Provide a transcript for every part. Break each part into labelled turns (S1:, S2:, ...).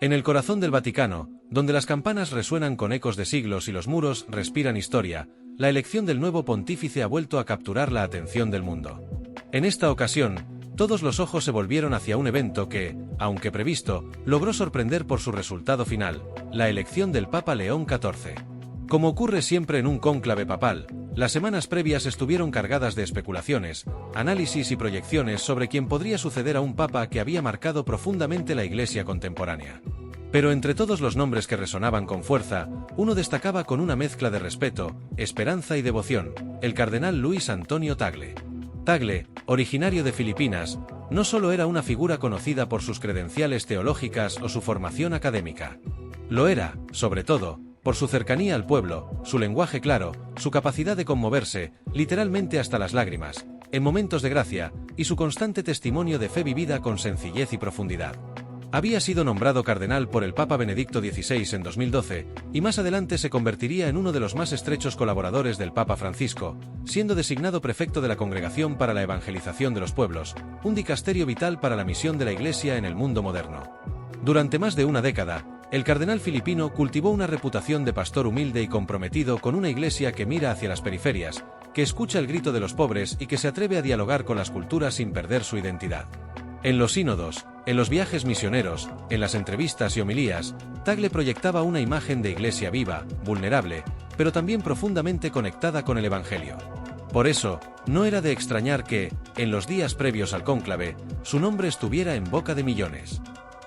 S1: En el corazón del Vaticano, donde las campanas resuenan con ecos de siglos y los muros respiran historia, la elección del nuevo pontífice ha vuelto a capturar la atención del mundo. En esta ocasión, todos los ojos se volvieron hacia un evento que, aunque previsto, logró sorprender por su resultado final, la elección del Papa León XIV. Como ocurre siempre en un cónclave papal, las semanas previas estuvieron cargadas de especulaciones, análisis y proyecciones sobre quién podría suceder a un papa que había marcado profundamente la Iglesia contemporánea. Pero entre todos los nombres que resonaban con fuerza, uno destacaba con una mezcla de respeto, esperanza y devoción: el cardenal Luis Antonio Tagle. Tagle, originario de Filipinas, no solo era una figura conocida por sus credenciales teológicas o su formación académica. Lo era, sobre todo, por su cercanía al pueblo, su lenguaje claro, su capacidad de conmoverse, literalmente hasta las lágrimas, en momentos de gracia, y su constante testimonio de fe vivida con sencillez y profundidad. Había sido nombrado cardenal por el Papa Benedicto XVI en 2012, y más adelante se convertiría en uno de los más estrechos colaboradores del Papa Francisco, siendo designado prefecto de la Congregación para la Evangelización de los Pueblos, un dicasterio vital para la misión de la Iglesia en el mundo moderno. Durante más de una década, el cardenal filipino cultivó una reputación de pastor humilde y comprometido con una iglesia que mira hacia las periferias, que escucha el grito de los pobres y que se atreve a dialogar con las culturas sin perder su identidad. En los sínodos, en los viajes misioneros, en las entrevistas y homilías, Tagle proyectaba una imagen de iglesia viva, vulnerable, pero también profundamente conectada con el Evangelio. Por eso, no era de extrañar que, en los días previos al cónclave, su nombre estuviera en boca de millones.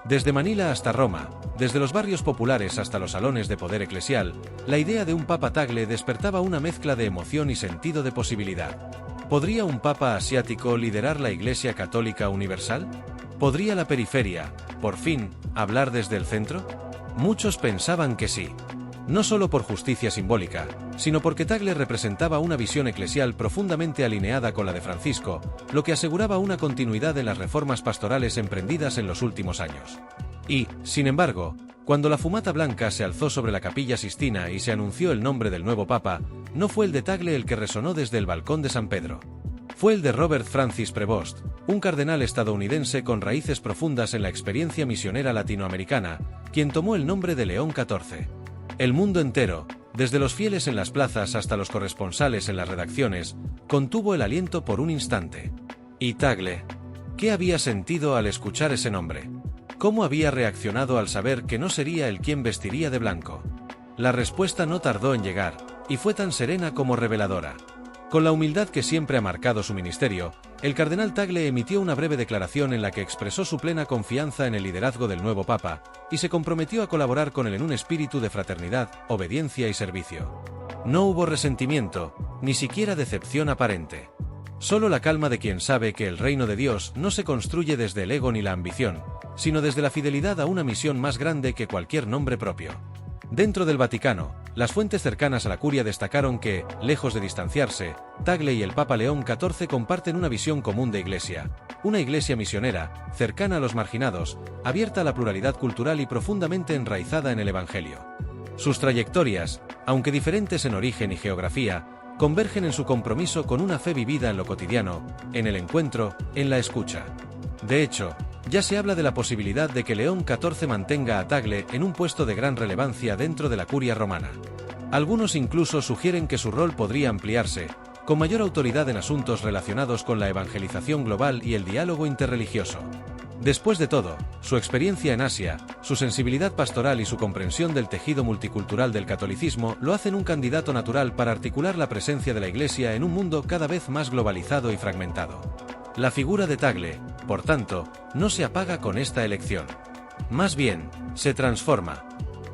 S1: Desde Manila hasta Roma, desde los barrios populares hasta los salones de poder eclesial, la idea de un Papa Tagle despertaba una mezcla de emoción y sentido de posibilidad. ¿Podría un Papa asiático liderar la Iglesia Católica Universal? ¿Podría la periferia, por fin, hablar desde el centro? Muchos pensaban que sí. No solo por justicia simbólica, sino porque Tagle representaba una visión eclesial profundamente alineada con la de Francisco, lo que aseguraba una continuidad en las reformas pastorales emprendidas en los últimos años. Y, sin embargo, cuando la fumata blanca se alzó sobre la Capilla Sistina y se anunció el nombre del nuevo Papa, no fue el de Tagle el que resonó desde el balcón de San Pedro. Fue el de Robert Francis Prevost, un cardenal estadounidense con raíces profundas en la experiencia misionera latinoamericana, quien tomó el nombre de León XIV. El mundo entero, desde los fieles en las plazas hasta los corresponsales en las redacciones, contuvo el aliento por un instante. ¿Y Tagle? ¿Qué había sentido al escuchar ese nombre? ¿Cómo había reaccionado al saber que no sería él quien vestiría de blanco? La respuesta no tardó en llegar, y fue tan serena como reveladora. Con la humildad que siempre ha marcado su ministerio, el cardenal Tagle emitió una breve declaración en la que expresó su plena confianza en el liderazgo del nuevo Papa, y se comprometió a colaborar con él en un espíritu de fraternidad, obediencia y servicio. No hubo resentimiento, ni siquiera decepción aparente. Solo la calma de quien sabe que el reino de Dios no se construye desde el ego ni la ambición, sino desde la fidelidad a una misión más grande que cualquier nombre propio. Dentro del Vaticano, las fuentes cercanas a la curia destacaron que, lejos de distanciarse, Tagle y el Papa León XIV comparten una visión común de iglesia, una iglesia misionera, cercana a los marginados, abierta a la pluralidad cultural y profundamente enraizada en el Evangelio. Sus trayectorias, aunque diferentes en origen y geografía, convergen en su compromiso con una fe vivida en lo cotidiano, en el encuentro, en la escucha. De hecho, ya se habla de la posibilidad de que León XIV mantenga a Tagle en un puesto de gran relevancia dentro de la curia romana. Algunos incluso sugieren que su rol podría ampliarse, con mayor autoridad en asuntos relacionados con la evangelización global y el diálogo interreligioso. Después de todo, su experiencia en Asia, su sensibilidad pastoral y su comprensión del tejido multicultural del catolicismo lo hacen un candidato natural para articular la presencia de la Iglesia en un mundo cada vez más globalizado y fragmentado. La figura de Tagle, por tanto, no se apaga con esta elección. Más bien, se transforma.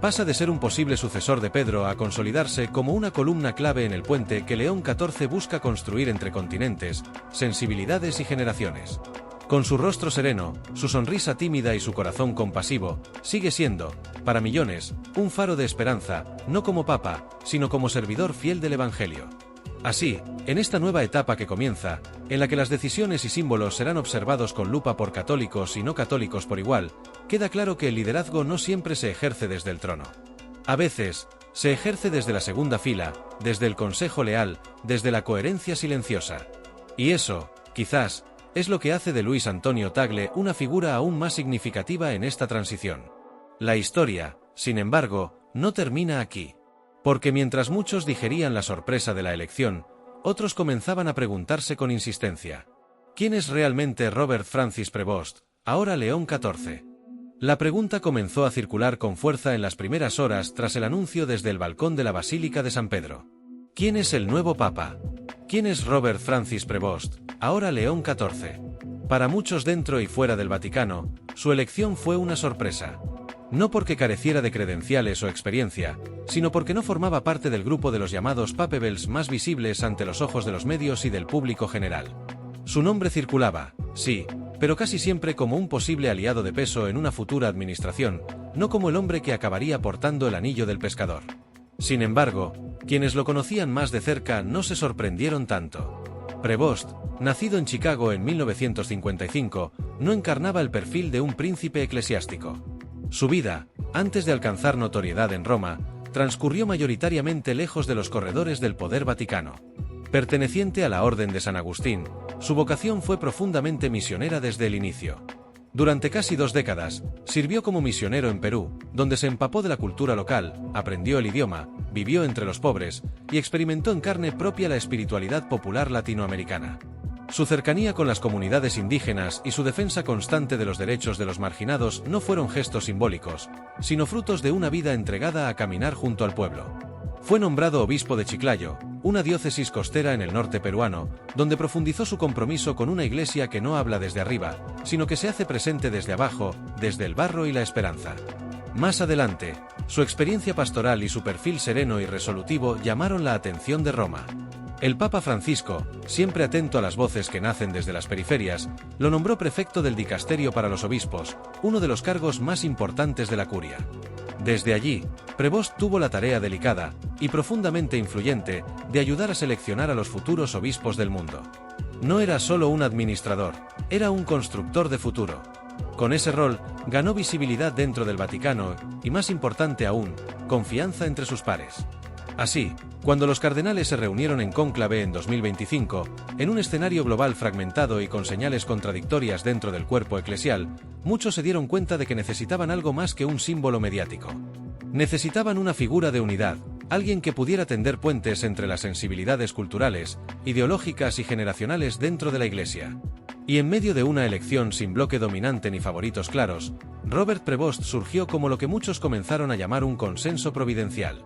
S1: Pasa de ser un posible sucesor de Pedro a consolidarse como una columna clave en el puente que León XIV busca construir entre continentes, sensibilidades y generaciones. Con su rostro sereno, su sonrisa tímida y su corazón compasivo, sigue siendo, para millones, un faro de esperanza, no como papa, sino como servidor fiel del Evangelio. Así, en esta nueva etapa que comienza, en la que las decisiones y símbolos serán observados con lupa por católicos y no católicos por igual, queda claro que el liderazgo no siempre se ejerce desde el trono. A veces, se ejerce desde la segunda fila, desde el consejo leal, desde la coherencia silenciosa. Y eso, quizás, es lo que hace de Luis Antonio Tagle una figura aún más significativa en esta transición. La historia, sin embargo, no termina aquí. Porque mientras muchos digerían la sorpresa de la elección, otros comenzaban a preguntarse con insistencia: ¿quién es realmente Robert Francis Prevost, ahora León XIV? La pregunta comenzó a circular con fuerza en las primeras horas tras el anuncio desde el balcón de la Basílica de San Pedro. ¿Quién es el nuevo Papa? ¿Quién es Robert Francis Prevost, ahora León XIV? Para muchos dentro y fuera del Vaticano, su elección fue una sorpresa. No porque careciera de credenciales o experiencia, sino porque no formaba parte del grupo de los llamados papebels más visibles ante los ojos de los medios y del público general. Su nombre circulaba, sí, pero casi siempre como un posible aliado de peso en una futura administración, no como el hombre que acabaría portando el anillo del pescador. Sin embargo, quienes lo conocían más de cerca no se sorprendieron tanto. Prevost, nacido en Chicago en 1955, no encarnaba el perfil de un príncipe eclesiástico. Su vida, antes de alcanzar notoriedad en Roma, transcurrió mayoritariamente lejos de los corredores del poder vaticano. Perteneciente a la Orden de San Agustín, su vocación fue profundamente misionera desde el inicio. Durante casi 2 décadas, sirvió como misionero en Perú, donde se empapó de la cultura local, aprendió el idioma, vivió entre los pobres y experimentó en carne propia la espiritualidad popular latinoamericana. Su cercanía con las comunidades indígenas y su defensa constante de los derechos de los marginados no fueron gestos simbólicos, sino frutos de una vida entregada a caminar junto al pueblo. Fue nombrado obispo de Chiclayo, una diócesis costera en el norte peruano, donde profundizó su compromiso con una iglesia que no habla desde arriba, sino que se hace presente desde abajo, desde el barro y la esperanza. Más adelante, su experiencia pastoral y su perfil sereno y resolutivo llamaron la atención de Roma. El Papa Francisco, siempre atento a las voces que nacen desde las periferias, lo nombró prefecto del dicasterio para los obispos, uno de los cargos más importantes de la curia. Desde allí, Prevost tuvo la tarea delicada, y profundamente influyente, de ayudar a seleccionar a los futuros obispos del mundo. No era solo un administrador, era un constructor de futuro. Con ese rol, ganó visibilidad dentro del Vaticano y, más importante aún, confianza entre sus pares. Así, cuando los cardenales se reunieron en cónclave en 2025, en un escenario global fragmentado y con señales contradictorias dentro del cuerpo eclesial, muchos se dieron cuenta de que necesitaban algo más que un símbolo mediático. Necesitaban una figura de unidad, alguien que pudiera tender puentes entre las sensibilidades culturales, ideológicas y generacionales dentro de la Iglesia. Y en medio de una elección sin bloque dominante ni favoritos claros, Robert Prevost surgió como lo que muchos comenzaron a llamar un consenso providencial.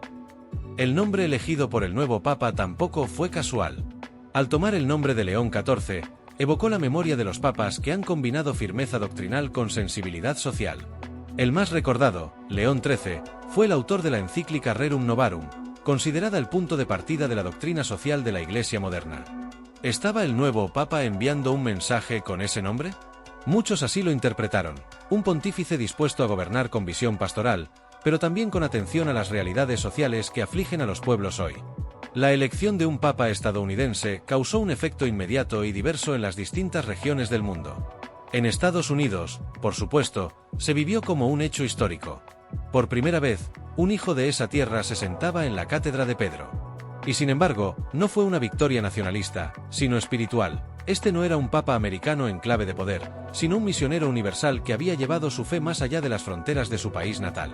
S1: El nombre elegido por el nuevo Papa tampoco fue casual. Al tomar el nombre de León XIV, evocó la memoria de los papas que han combinado firmeza doctrinal con sensibilidad social. El más recordado, León XIII, fue el autor de la encíclica Rerum Novarum, considerada el punto de partida de la doctrina social de la Iglesia moderna. ¿Estaba el nuevo Papa enviando un mensaje con ese nombre? Muchos así lo interpretaron, un pontífice dispuesto a gobernar con visión pastoral, pero también con atención a las realidades sociales que afligen a los pueblos hoy. La elección de un papa estadounidense causó un efecto inmediato y diverso en las distintas regiones del mundo. En Estados Unidos, por supuesto, se vivió como un hecho histórico. Por primera vez, un hijo de esa tierra se sentaba en la cátedra de Pedro. Y sin embargo, no fue una victoria nacionalista, sino espiritual. Este no era un papa americano en clave de poder, sino un misionero universal que había llevado su fe más allá de las fronteras de su país natal.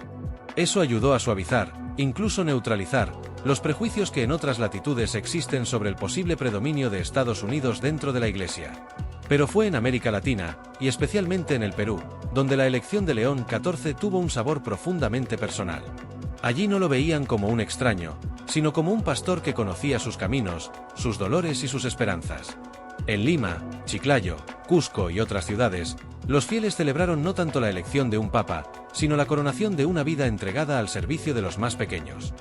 S1: Eso ayudó a suavizar, incluso neutralizar, los prejuicios que en otras latitudes existen sobre el posible predominio de Estados Unidos dentro de la Iglesia. Pero fue en América Latina, y especialmente en el Perú, donde la elección de León XIV tuvo un sabor profundamente personal. Allí no lo veían como un extraño, sino como un pastor que conocía sus caminos, sus dolores y sus esperanzas. En Lima, Chiclayo, Cusco y otras ciudades, los fieles celebraron no tanto la elección de un papa, sino la coronación de una vida entregada al servicio de los más pequeños.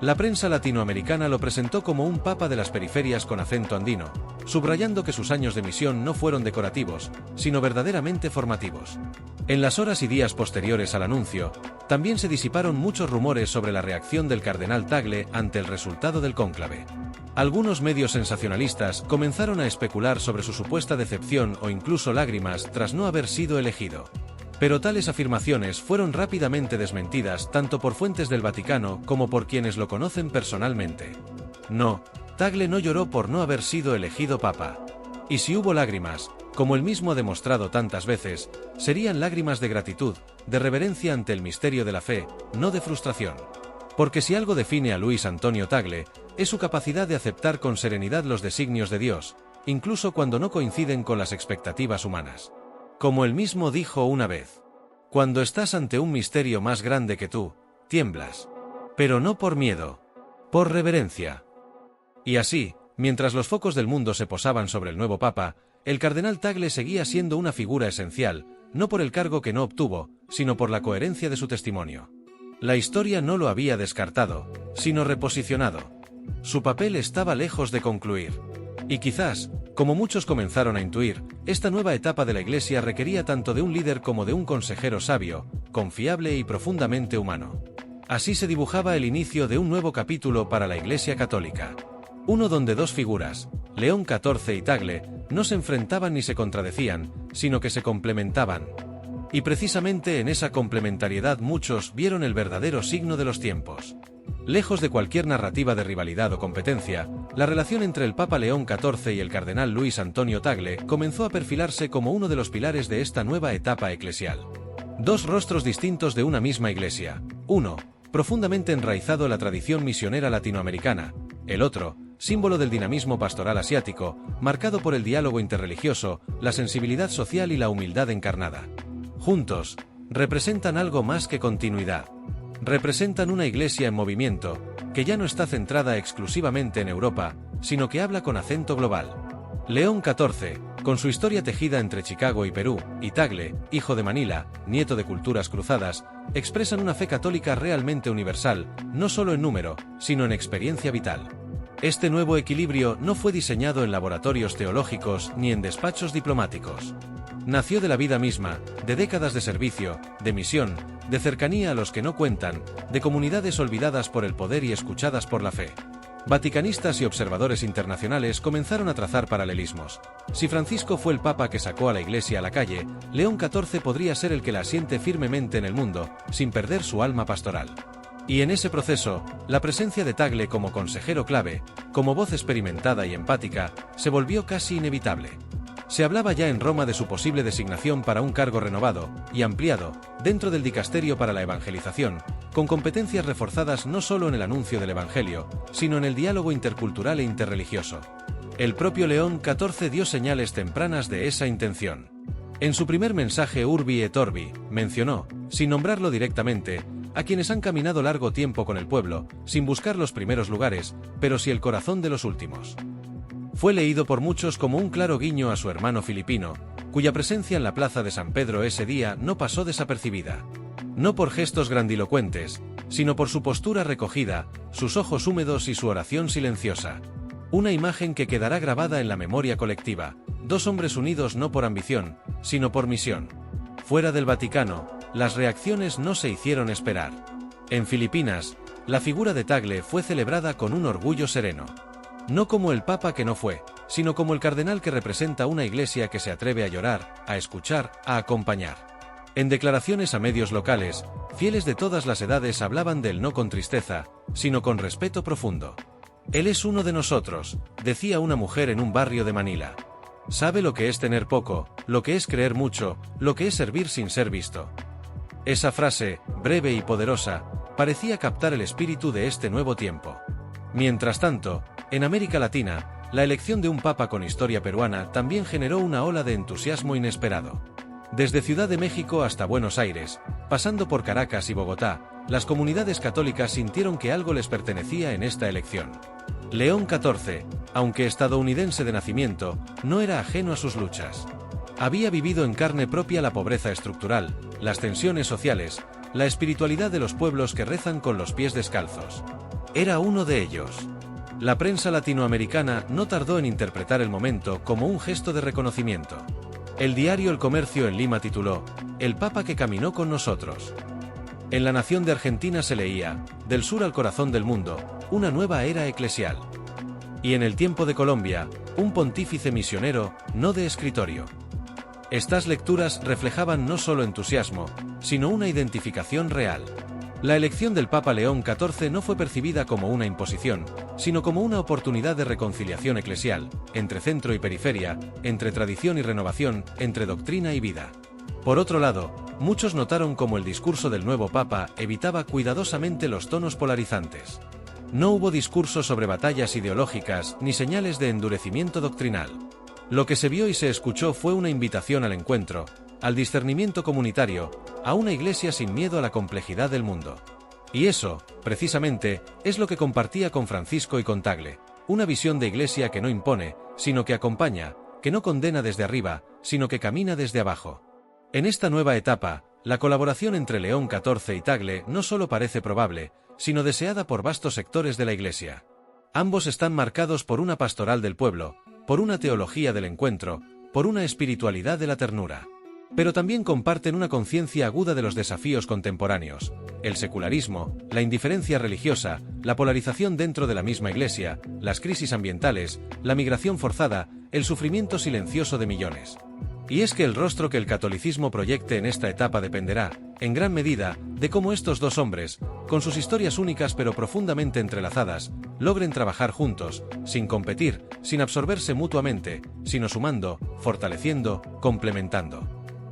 S1: La prensa latinoamericana lo presentó como un papa de las periferias con acento andino, subrayando que sus años de misión no fueron decorativos, sino verdaderamente formativos. En las horas y días posteriores al anuncio, también se disiparon muchos rumores sobre la reacción del cardenal Tagle ante el resultado del cónclave. Algunos medios sensacionalistas comenzaron a especular sobre su supuesta decepción o incluso lágrimas tras no haber sido elegido. Pero tales afirmaciones fueron rápidamente desmentidas tanto por fuentes del Vaticano como por quienes lo conocen personalmente. No, Tagle no lloró por no haber sido elegido papa. Y si hubo lágrimas, como él mismo ha demostrado tantas veces, serían lágrimas de gratitud, de reverencia ante el misterio de la fe, no de frustración. Porque si algo define a Luis Antonio Tagle, es su capacidad de aceptar con serenidad los designios de Dios, incluso cuando no coinciden con las expectativas humanas. Como él mismo dijo una vez: cuando estás ante un misterio más grande que tú, tiemblas. Pero no por miedo, por reverencia. Y así, mientras los focos del mundo se posaban sobre el nuevo Papa, el cardenal Tagle seguía siendo una figura esencial, no por el cargo que no obtuvo, sino por la coherencia de su testimonio. La historia no lo había descartado, sino reposicionado. Su papel estaba lejos de concluir. Y quizás, como muchos comenzaron a intuir, esta nueva etapa de la Iglesia requería tanto de un líder como de un consejero sabio, confiable y profundamente humano. Así se dibujaba el inicio de un nuevo capítulo para la Iglesia católica. Uno donde dos figuras, León XIV y Tagle, no se enfrentaban ni se contradecían, sino que se complementaban. Y precisamente en esa complementariedad muchos vieron el verdadero signo de los tiempos. Lejos de cualquier narrativa de rivalidad o competencia, la relación entre el Papa León XIV y el cardenal Luis Antonio Tagle comenzó a perfilarse como uno de los pilares de esta nueva etapa eclesial. Dos rostros distintos de una misma Iglesia. Uno, profundamente enraizado en la tradición misionera latinoamericana. El otro, símbolo del dinamismo pastoral asiático, marcado por el diálogo interreligioso, la sensibilidad social y la humildad encarnada. Juntos, representan algo más que continuidad. Representan una Iglesia en movimiento, que ya no está exclusivamente en Europa, sino que habla con acento global. León XIV, con su historia tejida entre Chicago y Perú, y Tagle, hijo de Manila, nieto de culturas cruzadas, expresan una fe católica realmente universal, no solo en número, sino en experiencia vital. Este nuevo equilibrio no fue diseñado en laboratorios teológicos ni en despachos diplomáticos. Nació de la vida misma, de décadas de servicio, de misión, de cercanía a los que no cuentan, de comunidades olvidadas por el poder y escuchadas por la fe. Vaticanistas y observadores internacionales comenzaron a trazar paralelismos. Si Francisco fue el Papa que sacó a la Iglesia a la calle, León XIV podría ser el que la asiente firmemente en el mundo, sin perder su alma pastoral. Y en ese proceso, la presencia de Tagle como consejero clave, como voz experimentada y empática, se volvió casi inevitable. Se hablaba ya en Roma de su posible designación para un cargo renovado y ampliado, dentro del dicasterio para la evangelización, con competencias reforzadas no solo en el anuncio del Evangelio, sino en el diálogo intercultural e interreligioso. El propio León XIV dio señales tempranas de esa intención. En su primer mensaje Urbi et Orbi, mencionó, sin nombrarlo directamente, a quienes han caminado largo tiempo con el pueblo, sin buscar los primeros lugares, pero sí el corazón de los últimos. Fue leído por muchos como un claro guiño a su hermano filipino, cuya presencia en la plaza de San Pedro ese día no pasó desapercibida. No por gestos grandilocuentes, sino por su postura recogida, sus ojos húmedos y su oración silenciosa. Una imagen que quedará grabada en la memoria colectiva, dos hombres unidos no por ambición, sino por misión. Fuera del Vaticano, las reacciones no se hicieron esperar. En Filipinas, la figura de Tagle fue celebrada con un orgullo sereno. No como el Papa que no fue, sino como el cardenal que representa una Iglesia que se atreve a llorar, a escuchar, a acompañar. En declaraciones a medios locales, fieles de todas las edades hablaban de él no con tristeza, sino con respeto profundo. Él es uno de nosotros, decía una mujer en un barrio de Manila. Sabe lo que es tener poco, lo que es creer mucho, lo que es servir sin ser visto. Esa frase, breve y poderosa, parecía captar el espíritu de este nuevo tiempo. Mientras tanto, en América Latina, la elección de un papa con historia peruana también generó una ola de entusiasmo inesperado. Desde Ciudad de México hasta Buenos Aires, pasando por Caracas y Bogotá, las comunidades católicas sintieron que algo les pertenecía en esta elección. León XIV, aunque estadounidense de nacimiento, no era ajeno a sus luchas. Había vivido en carne propia la pobreza estructural, las tensiones sociales, la espiritualidad de los pueblos que rezan con los pies descalzos. Era uno de ellos. La prensa latinoamericana no tardó en interpretar el momento como un gesto de reconocimiento. El diario El Comercio en Lima tituló, "El Papa que caminó con nosotros". En La Nación de Argentina se leía, "Del sur al corazón del mundo, una nueva era eclesial". Y en El Tiempo de Colombia, "Un pontífice misionero, no de escritorio". Estas lecturas reflejaban no solo entusiasmo, sino una identificación real. La elección del Papa León XIV no fue percibida como una imposición, sino como una oportunidad de reconciliación eclesial, entre centro y periferia, entre tradición y renovación, entre doctrina y vida. Por otro lado, muchos notaron cómo el discurso del nuevo Papa evitaba cuidadosamente los tonos polarizantes. No hubo discursos sobre batallas ideológicas ni señales de endurecimiento doctrinal. Lo que se vio y se escuchó fue una invitación al encuentro, al discernimiento comunitario, a una iglesia sin miedo a la complejidad del mundo. Y eso, precisamente, es lo que compartía con Francisco y con Tagle, una visión de iglesia que no impone, sino que acompaña, que no condena desde arriba, sino que camina desde abajo. En esta nueva etapa, la colaboración entre León XIV y Tagle no solo parece probable, sino deseada por vastos sectores de la iglesia. Ambos están marcados por una pastoral del pueblo, por una teología del encuentro, por una espiritualidad de la ternura. Pero también comparten una conciencia aguda de los desafíos contemporáneos: el secularismo, la indiferencia religiosa, la polarización dentro de la misma iglesia, las crisis ambientales, la migración forzada, el sufrimiento silencioso de millones. Y es que el rostro que el catolicismo proyecte en esta etapa dependerá, en gran medida, de cómo estos dos hombres, con sus historias únicas pero profundamente entrelazadas, logren trabajar juntos, sin competir, sin absorberse mutuamente, sino sumando, fortaleciendo, complementando.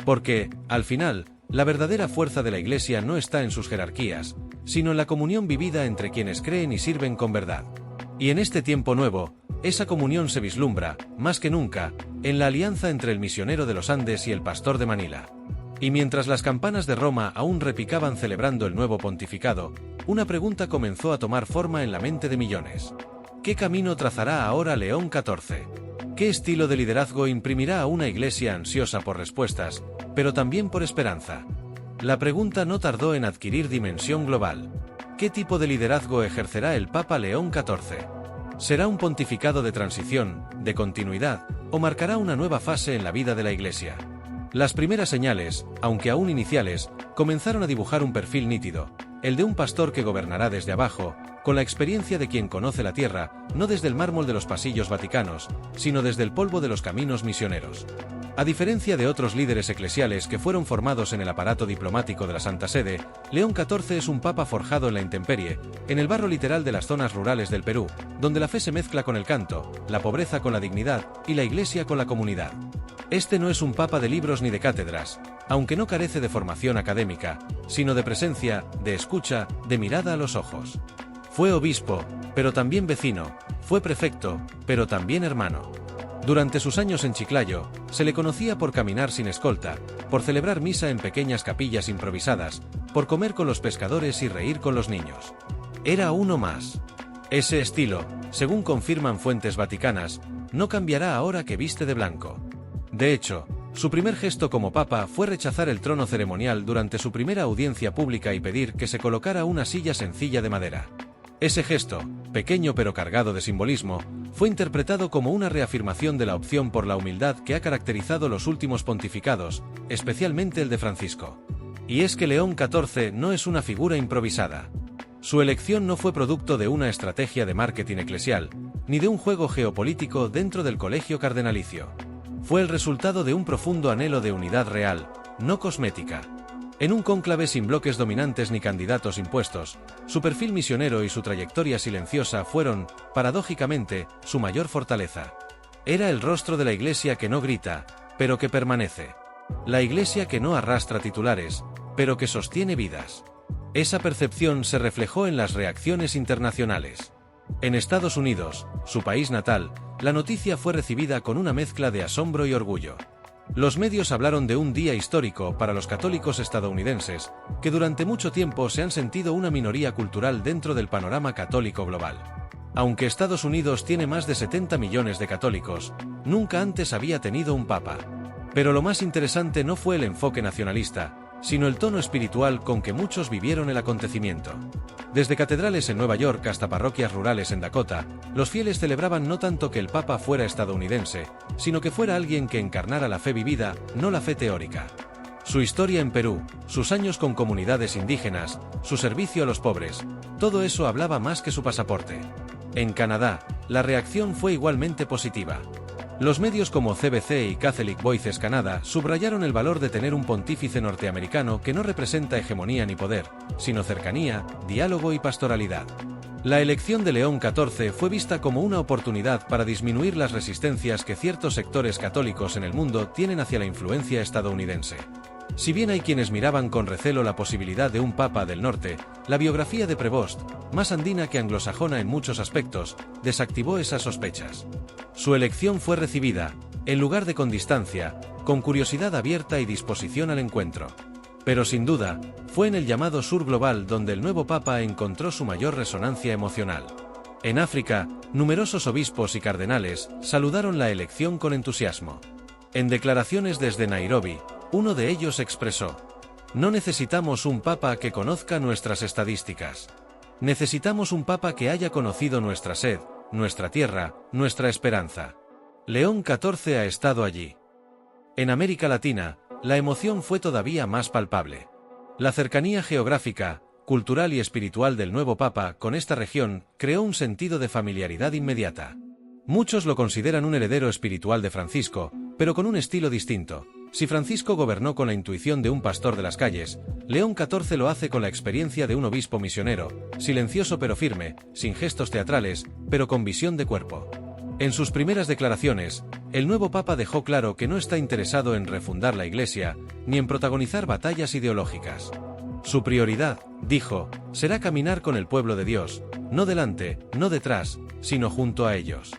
S1: Porque, al final, la verdadera fuerza de la Iglesia no está en sus jerarquías, sino en la comunión vivida entre quienes creen y sirven con verdad. Y en este tiempo nuevo, esa comunión se vislumbra, más que nunca, en la alianza entre el misionero de los Andes y el pastor de Manila. Y mientras las campanas de Roma aún repicaban celebrando el nuevo pontificado, una pregunta comenzó a tomar forma en la mente de millones. ¿Qué camino trazará ahora León XIV? ¿Qué estilo de liderazgo imprimirá a una iglesia ansiosa por respuestas, pero también por esperanza? La pregunta no tardó en adquirir dimensión global. ¿Qué tipo de liderazgo ejercerá el Papa León XIV? ¿Será un pontificado de transición, de continuidad, o marcará una nueva fase en la vida de la Iglesia? Las primeras señales, aunque aún iniciales, comenzaron a dibujar un perfil nítido, el de un pastor que gobernará desde abajo, con la experiencia de quien conoce la tierra, no desde el mármol de los pasillos vaticanos, sino desde el polvo de los caminos misioneros. A diferencia de otros líderes eclesiales que fueron formados en el aparato diplomático de la Santa Sede, León XIV es un papa forjado en la intemperie, en el barro literal de las zonas rurales del Perú, donde la fe se mezcla con el canto, la pobreza con la dignidad, y la iglesia con la comunidad. Este no es un papa de libros ni de cátedras, aunque no carece de formación académica, sino de presencia, de escucha, de mirada a los ojos. Fue obispo, pero también vecino, fue prefecto, pero también hermano. Durante sus años en Chiclayo, se le conocía por caminar sin escolta, por celebrar misa en pequeñas capillas improvisadas, por comer con los pescadores y reír con los niños. Era uno más. Ese estilo, según confirman fuentes vaticanas, no cambiará ahora que viste de blanco. De hecho, su primer gesto como papa fue rechazar el trono ceremonial durante su primera audiencia pública y pedir que se colocara una silla sencilla de madera. Ese gesto, pequeño pero cargado de simbolismo, fue interpretado como una reafirmación de la opción por la humildad que ha caracterizado los últimos pontificados, especialmente el de Francisco. Y es que León XIV no es una figura improvisada. Su elección no fue producto de una estrategia de marketing eclesial, ni de un juego geopolítico dentro del colegio cardenalicio. Fue el resultado de un profundo anhelo de unidad real, no cosmética. En un cónclave sin bloques dominantes ni candidatos impuestos, su perfil misionero y su trayectoria silenciosa fueron, paradójicamente, su mayor fortaleza. Era el rostro de la iglesia que no grita, pero que permanece. La iglesia que no arrastra titulares, pero que sostiene vidas. Esa percepción se reflejó en las reacciones internacionales. En Estados Unidos, su país natal, la noticia fue recibida con una mezcla de asombro y orgullo. Los medios hablaron de un día histórico para los católicos estadounidenses, que durante mucho tiempo se han sentido una minoría cultural dentro del panorama católico global. Aunque Estados Unidos tiene más de 70 millones de católicos, nunca antes había tenido un papa. Pero lo más interesante no fue el enfoque nacionalista, sino el tono espiritual con que muchos vivieron el acontecimiento. Desde catedrales en Nueva York hasta parroquias rurales en Dakota, los fieles celebraban no tanto que el Papa fuera estadounidense, sino que fuera alguien que encarnara la fe vivida, no la fe teórica. Su historia en Perú, sus años con comunidades indígenas, su servicio a los pobres, todo eso hablaba más que su pasaporte. En Canadá, la reacción fue igualmente positiva. Los medios como CBC y Catholic Voices Canada subrayaron el valor de tener un pontífice norteamericano que no representa hegemonía ni poder, sino cercanía, diálogo y pastoralidad. La elección de León XIV fue vista como una oportunidad para disminuir las resistencias que ciertos sectores católicos en el mundo tienen hacia la influencia estadounidense. Si bien hay quienes miraban con recelo la posibilidad de un papa del norte, la biografía de Prevost, más andina que anglosajona en muchos aspectos, desactivó esas sospechas. Su elección fue recibida, en lugar de con distancia, con curiosidad abierta y disposición al encuentro. Pero sin duda, fue en el llamado sur global donde el nuevo papa encontró su mayor resonancia emocional. En África, numerosos obispos y cardenales saludaron la elección con entusiasmo. En declaraciones desde Nairobi, uno de ellos expresó: "No necesitamos un papa que conozca nuestras estadísticas. Necesitamos un papa que haya conocido nuestra sed, nuestra tierra, nuestra esperanza". León XIV ha estado allí. En América Latina, la emoción fue todavía más palpable. La cercanía geográfica, cultural y espiritual del nuevo papa con esta región creó un sentido de familiaridad inmediata. Muchos lo consideran un heredero espiritual de Francisco, pero con un estilo distinto. Si Francisco gobernó con la intuición de un pastor de las calles, León XIV lo hace con la experiencia de un obispo misionero, silencioso pero firme, sin gestos teatrales, pero con visión de cuerpo. En sus primeras declaraciones, el nuevo papa dejó claro que no está interesado en refundar la Iglesia, ni en protagonizar batallas ideológicas. Su prioridad, dijo, será caminar con el pueblo de Dios, no delante, no detrás, sino junto a ellos.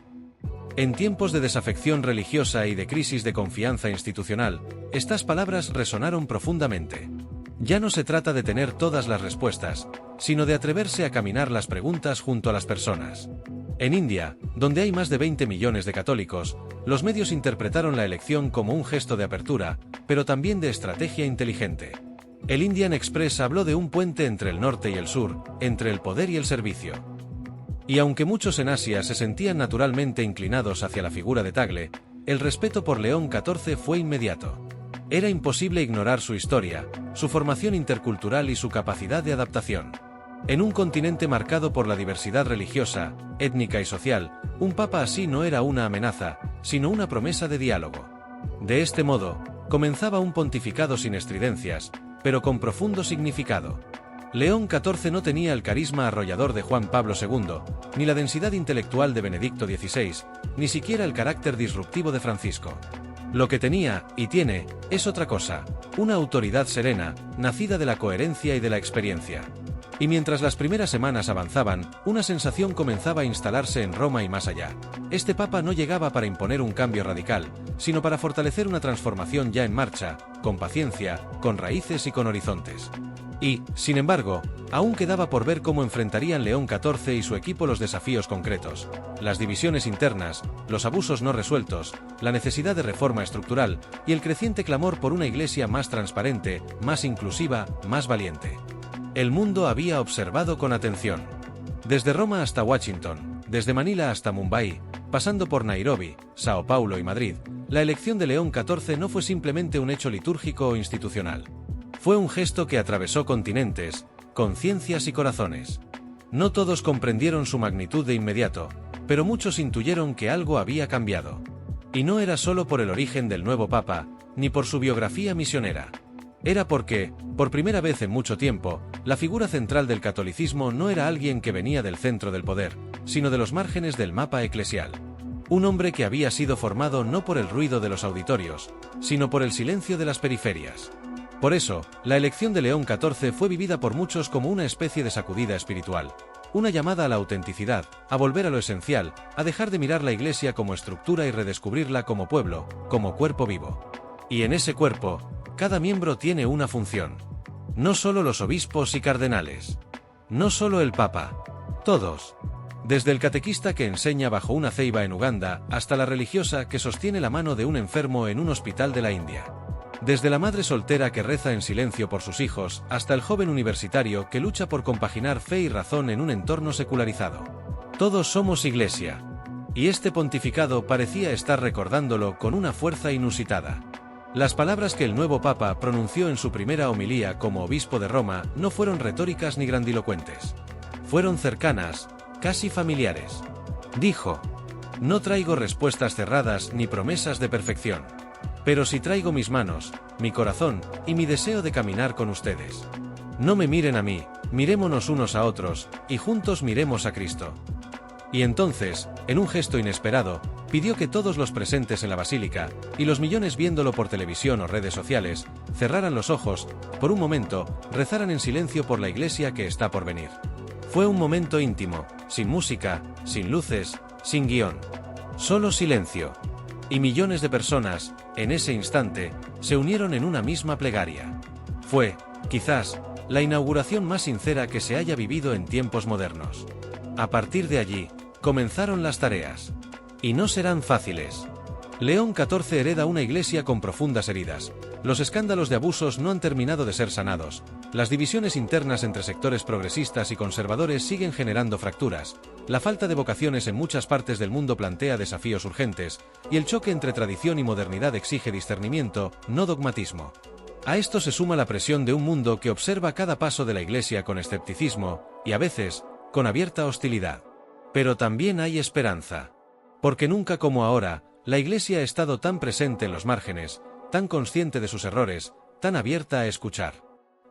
S1: En tiempos de desafección religiosa y de crisis de confianza institucional, estas palabras resonaron profundamente. Ya no se trata de tener todas las respuestas, sino de atreverse a caminar las preguntas junto a las personas. En India, donde hay más de 20 millones de católicos, los medios interpretaron la elección como un gesto de apertura, pero también de estrategia inteligente. El Indian Express habló de un puente entre el norte y el sur, entre el poder y el servicio. Y aunque muchos en Asia se sentían naturalmente inclinados hacia la figura de Tagle, el respeto por León XIV fue inmediato. Era imposible ignorar su historia, su formación intercultural y su capacidad de adaptación. En un continente marcado por la diversidad religiosa, étnica y social, un papa así no era una amenaza, sino una promesa de diálogo. De este modo, comenzaba un pontificado sin estridencias, pero con profundo significado. León XIV no tenía el carisma arrollador de Juan Pablo II, ni la densidad intelectual de Benedicto XVI, ni siquiera el carácter disruptivo de Francisco. Lo que tenía, y tiene, es otra cosa, una autoridad serena, nacida de la coherencia y de la experiencia. Y mientras las primeras semanas avanzaban, una sensación comenzaba a instalarse en Roma y más allá. Este papa no llegaba para imponer un cambio radical, sino para fortalecer una transformación ya en marcha, con paciencia, con raíces y con horizontes. Y, sin embargo, aún quedaba por ver cómo enfrentarían León XIV y su equipo los desafíos concretos, las divisiones internas, los abusos no resueltos, la necesidad de reforma estructural y el creciente clamor por una iglesia más transparente, más inclusiva, más valiente. El mundo había observado con atención. Desde Roma hasta Washington, desde Manila hasta Mumbai, pasando por Nairobi, Sao Paulo y Madrid, la elección de León XIV no fue simplemente un hecho litúrgico o institucional. Fue un gesto que atravesó continentes, conciencias y corazones. No todos comprendieron su magnitud de inmediato, pero muchos intuyeron que algo había cambiado. Y no era solo por el origen del nuevo papa, ni por su biografía misionera. Era porque, por primera vez en mucho tiempo, la figura central del catolicismo no era alguien que venía del centro del poder, sino de los márgenes del mapa eclesial. Un hombre que había sido formado no por el ruido de los auditorios, sino por el silencio de las periferias. Por eso, la elección de León XIV fue vivida por muchos como una especie de sacudida espiritual, una llamada a la autenticidad, a volver a lo esencial, a dejar de mirar la Iglesia como estructura y redescubrirla como pueblo, como cuerpo vivo. Y en ese cuerpo, cada miembro tiene una función. No solo los obispos y cardenales. No solo el Papa. Todos. Desde el catequista que enseña bajo una ceiba en Uganda, hasta la religiosa que sostiene la mano de un enfermo en un hospital de la India. Desde la madre soltera que reza en silencio por sus hijos, hasta el joven universitario que lucha por compaginar fe y razón en un entorno secularizado. Todos somos Iglesia. Y este pontificado parecía estar recordándolo con una fuerza inusitada. Las palabras que el nuevo Papa pronunció en su primera homilía como obispo de Roma no fueron retóricas ni grandilocuentes. Fueron cercanas, casi familiares. Dijo: No traigo respuestas cerradas ni promesas de perfección. Pero sí traigo mis manos, mi corazón y mi deseo de caminar con ustedes. No me miren a mí, mirémonos unos a otros, y juntos miremos a Cristo. Y entonces, en un gesto inesperado, pidió que todos los presentes en la basílica, y los millones viéndolo por televisión o redes sociales, cerraran los ojos, por un momento, rezaran en silencio por la iglesia que está por venir. Fue un momento íntimo, sin música, sin luces, sin guión. Solo silencio. Y millones de personas, en ese instante, se unieron en una misma plegaria. Fue, quizás, la inauguración más sincera que se haya vivido en tiempos modernos. A partir de allí, comenzaron las tareas. Y no serán fáciles. León XIV hereda una iglesia con profundas heridas. Los escándalos de abusos no han terminado de ser sanados. Las divisiones internas entre sectores progresistas y conservadores siguen generando fracturas. La falta de vocaciones en muchas partes del mundo plantea desafíos urgentes, y el choque entre tradición y modernidad exige discernimiento, no dogmatismo. A esto se suma la presión de un mundo que observa cada paso de la iglesia con escepticismo, y a veces, con abierta hostilidad. Pero también hay esperanza. Porque nunca como ahora, la iglesia ha estado tan presente en los márgenes, tan consciente de sus errores, tan abierta a escuchar.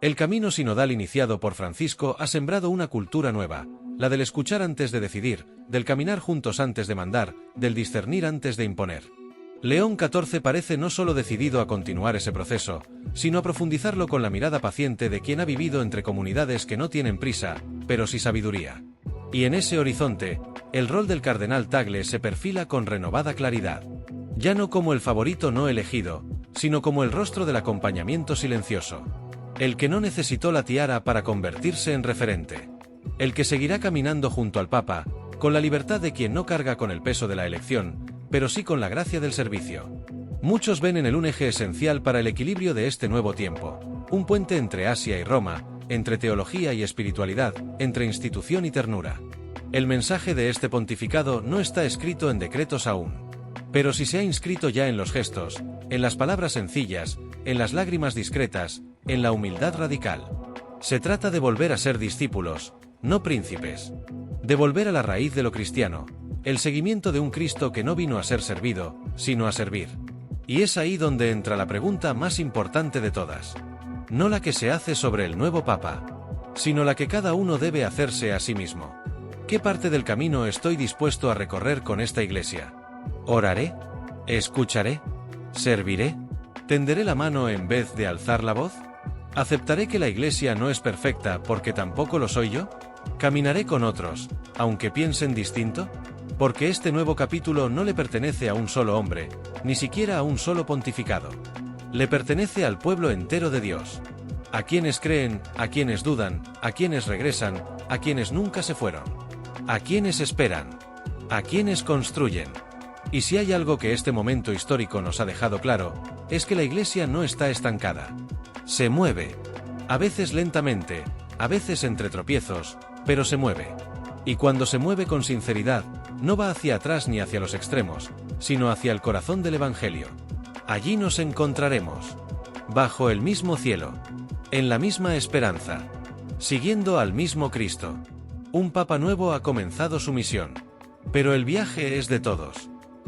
S1: El camino sinodal iniciado por Francisco ha sembrado una cultura nueva, la del escuchar antes de decidir, del caminar juntos antes de mandar, del discernir antes de imponer. León XIV parece no solo decidido a continuar ese proceso, sino a profundizarlo con la mirada paciente de quien ha vivido entre comunidades que no tienen prisa, pero sí sabiduría. Y en ese horizonte, el rol del cardenal Tagle se perfila con renovada claridad. Ya no como el favorito no elegido, sino como el rostro del acompañamiento silencioso. El que no necesitó la tiara para convertirse en referente. El que seguirá caminando junto al Papa, con la libertad de quien no carga con el peso de la elección, pero sí con la gracia del servicio. Muchos ven en él un eje esencial para el equilibrio de este nuevo tiempo, un puente entre Asia y Roma, entre teología y espiritualidad, entre institución y ternura. El mensaje de este pontificado no está escrito en decretos aún. Pero sí se ha inscrito ya en los gestos, en las palabras sencillas, en las lágrimas discretas, en la humildad radical. Se trata de volver a ser discípulos, no príncipes. De volver a la raíz de lo cristiano, el seguimiento de un Cristo que no vino a ser servido, sino a servir. Y es ahí donde entra la pregunta más importante de todas. No la que se hace sobre el nuevo Papa, sino la que cada uno debe hacerse a sí mismo. ¿Qué parte del camino estoy dispuesto a recorrer con esta iglesia? ¿Oraré? ¿Escucharé? ¿Serviré? ¿Tenderé la mano en vez de alzar la voz? ¿Aceptaré que la iglesia no es perfecta porque tampoco lo soy yo? ¿Caminaré con otros, aunque piensen distinto? Porque este nuevo capítulo no le pertenece a un solo hombre, ni siquiera a un solo pontificado. Le pertenece al pueblo entero de Dios. A quienes creen, a quienes dudan, a quienes regresan, a quienes nunca se fueron. A quienes esperan. A quienes construyen. Y si hay algo que este momento histórico nos ha dejado claro, es que la iglesia no está estancada. Se mueve. A veces lentamente, a veces entre tropiezos, pero se mueve. Y cuando se mueve con sinceridad, no va hacia atrás ni hacia los extremos, sino hacia el corazón del Evangelio. Allí nos encontraremos. Bajo el mismo cielo. En la misma esperanza. Siguiendo al mismo Cristo. Un Papa nuevo ha comenzado su misión. Pero el viaje es de todos.